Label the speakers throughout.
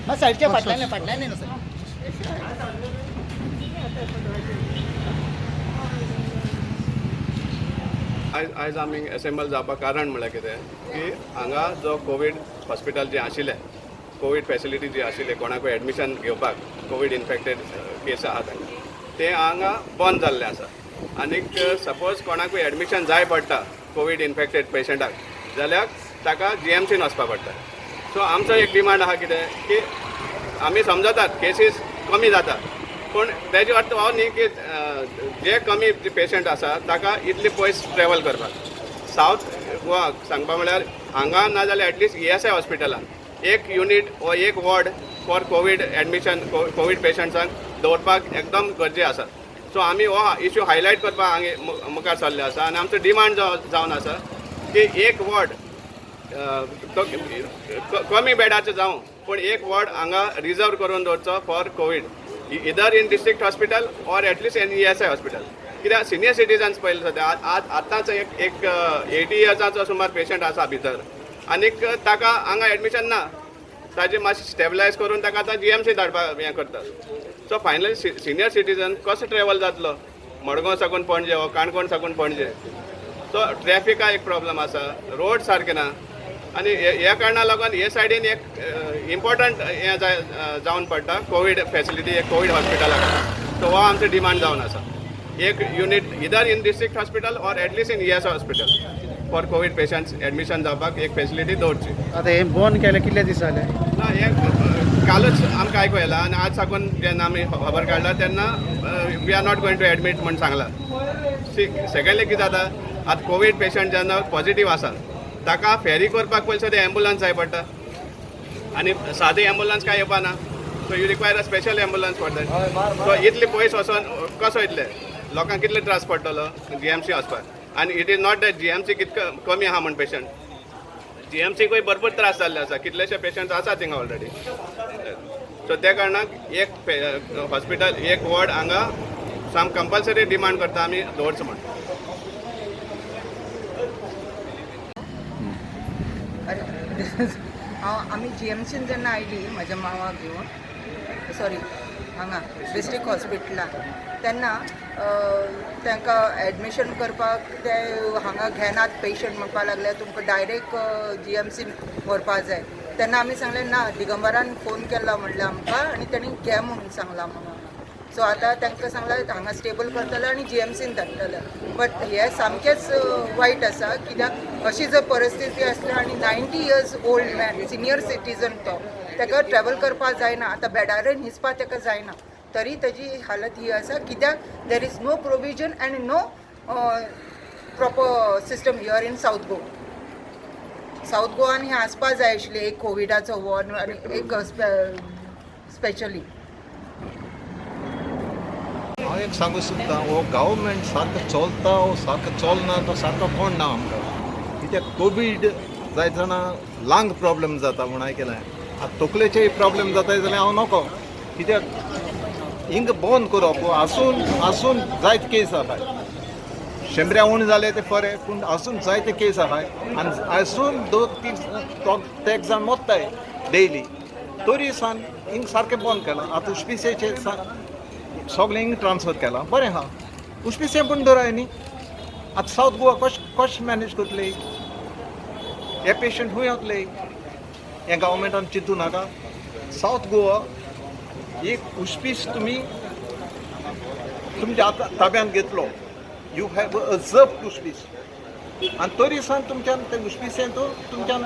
Speaker 1: मग साईडच्या फाटल्यान ना सर.
Speaker 2: आयज आमी एसेंबल जावपाक कारण म्हळ्यार कितें की हांगा जो कोवीड हॉस्पिटल जे आशिल्लें, कोवीड फॅसिलिटी जी आशिल्ली कोणाकूय एडमिशन घेवपाक, कोवीड इन्फेक्टेड केस आहात ते हांगा बंद जाल्ले आसा. आनीक सपोज कोणाकूय एडमिशन जाय पडटा कोवीड इन्फेक्टेड पेशंटाक जाल्यार ताका GMCन वचपा पडटा. सो आमचो एक डिमांड आहा कितें की आमी समजतात केसीस कमी जाता, पूण तेजो अर्थ हो न्ही की जे कमी पेशंट आसा ताका इतले पयस ट्रॅवल करपाक. सावथ गोवा सांगपा म्हळ्यार हांगा ना जाल्यार एटलिस्ट ESI हॉस्पिटलान एक युनीट वो एक ward for COVID admission COVID पेशंट्सांक दवरपाक एकदम गरजे आसा. सो आमी हो इश्यू हायलायट करपाक हांगे मुखार सरले आसा आनी आमचो डिमांड जावन आसा की एक वॉर्ड कमी बेडाचो जावं पूण एक वॉर्ड हांगा रिजर्व करून दवरचो for Covid, either in district hospital or at least in ESI hospital. कित्याक सिनियर सिटीजन्स पळयले सद्या आतांच एक 80 इयर्साचो सुमार पेशंट आसा भितर आनीक ताका हांगा एडमिशन ना, ताजें मातशें स्टेबलायज करून ताका आतां GMC धाडपाक हें करता. सो फायनली सिनियर सिटीजन कसो ट्रॅवल जातलो मडगांव साकून पणजे हो काणकोण साकून पणजे. सो ट्रॅफिका एक प्रॉब्लम आसा, रोड सारके ना आनी ह्या कारणाक लागून हे सायडीन एक इम्पॉर्टंट हें जावन पडटा कोवीड फॅसिलिटी एक कोवीड हॉस्पिटलाक. सो हो आमचो डिमांड जावन आसा एक unit either in district hospital or at least in ESI hospital for Covid patients admission जावपाक एक फॅसिलिटी दवरची.
Speaker 1: आता हे बंद केले कितले दीस जाले?
Speaker 2: ना हे कालच आमकां आयकूं येला आनी आज साकून जेन्ना आमी खबर काडला तेन्ना we are not going to admit म्हण सांगला. सेकंडली कितें जाता आतां कोवीड पेशंट जेन्ना पॉझिटीव आसा ताका फेरी करपाक पयलीं सद्या एम्बुलन्स जाय पडटा आनी सादी एम्बुलन्स काय येवपाना. So you require a special ambulance for that. So इतले पयस वचोन कसो इतले लोकांक कितले त्रास पडटलो GMC वचपाक. आनी it is not that GMC कितको कमी आहा म्हण पेशंट, GMCकूय भरपूर त्रास जाल्ले आसा, कितलेशे पेशंट्स आसा थिंगा ऑलरेडी. सो त्या कारणाक एक हॉस्पिटल एक वॉर्ड हांगा साम कंपल्सरी डिमांड करता आमी दवरचो म्हण.
Speaker 3: आमी GMCन जेन्ना आयली म्हाज्या मावाक घेवन सॉरी हांगा डिस्ट्रिक्ट हॉस्पिटलाक तेन्ना तांकां एडमिशन करपाक ते हांगा घेनात पेशंट म्हणपाक लागले तुमकां डायरेक्ट GMCन व्हरपाक जाय. तेन्ना आमी सांगलें ना, दिगंबरान फोन केला म्हणलें आमकां आनी तेणी घे म्हणून सांगला म्हणून. सो आतां तांकां सांगलां हांगा स्टेबल करतले आनी GMCन धाडटले. बट हे सामकेंच वायट आसा कित्याक अशी जर परिस्थिती आसली आनी 90 years old man senior citizen तो ताका ट्रॅवल करपाक जायना, आतां बेडार न्हिसपाक ताका जायना, तरी ताजी हालत ही आसा कित्याक there is no provision and no proper system here in South Goa. South Goan हें आसपाक जाय आशिल्लें एक कोविडाचो वॉर्ड आनी एक स्पेशली.
Speaker 4: हांव एक सांगू सोदतां हो गव्हर्मेंट सारको चलता वो सारको चलना तो सारको कळना आमकां. कित्याक कोवीड जाय जाणा लांग प्रॉब्लेम जाता म्हूण आयकलां. आतां तकलेचेय प्रॉब्लेम जाताय जाल्यार हांव नको, कित्याक हिंगा बंद करप आसून जायते केस आहाय. 100 उणे जाले ते बरें पूण आसून जायते केस आहाय आनी आसून 2-3 ते जाण मोत्ताय डेयली, तरी सान हिंग सारकें बंद केलां. आतां उस्पिसेचे सगळें हिंग ट्रान्सफर केलां, बरें आहा. उस्पिसें पूण दवराय न्ही. आतां सावथ गोवा कशें मॅनेज करतले? हे पेशंट खूंय वतले? हे गव्हर्मेंटान चिंतू नाका. सावथ गोवा एक उस्पीस तुमी तुमच्या ताब्यान घेतलो, यू हॅव अजर्व उस्पीस आनी तरी सान तुमच्यान ते उस्पिसें तुमच्यान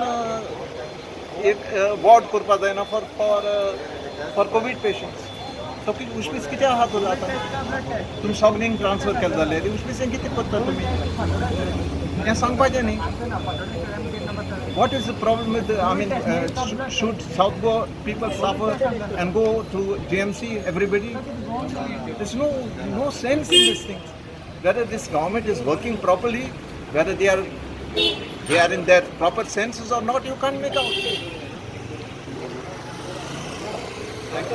Speaker 4: एक वॉर्ड करपा जायना फॉर कोवीड पेशंट्स. तो उस्पीस कितें आहा तर आतां तुमी सगळ्यांक ट्रान्सफर केलें जाल्यार उस्पिसें कितें करता तुमी हें सांगपाचें न्ही. What is the problem with should South Goa people suffer and go to GMC, everybody? There's no sense in these things. Whether this government is working properly, whether they are in their proper senses or not, you can't make out. Thank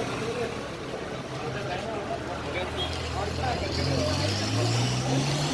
Speaker 4: you.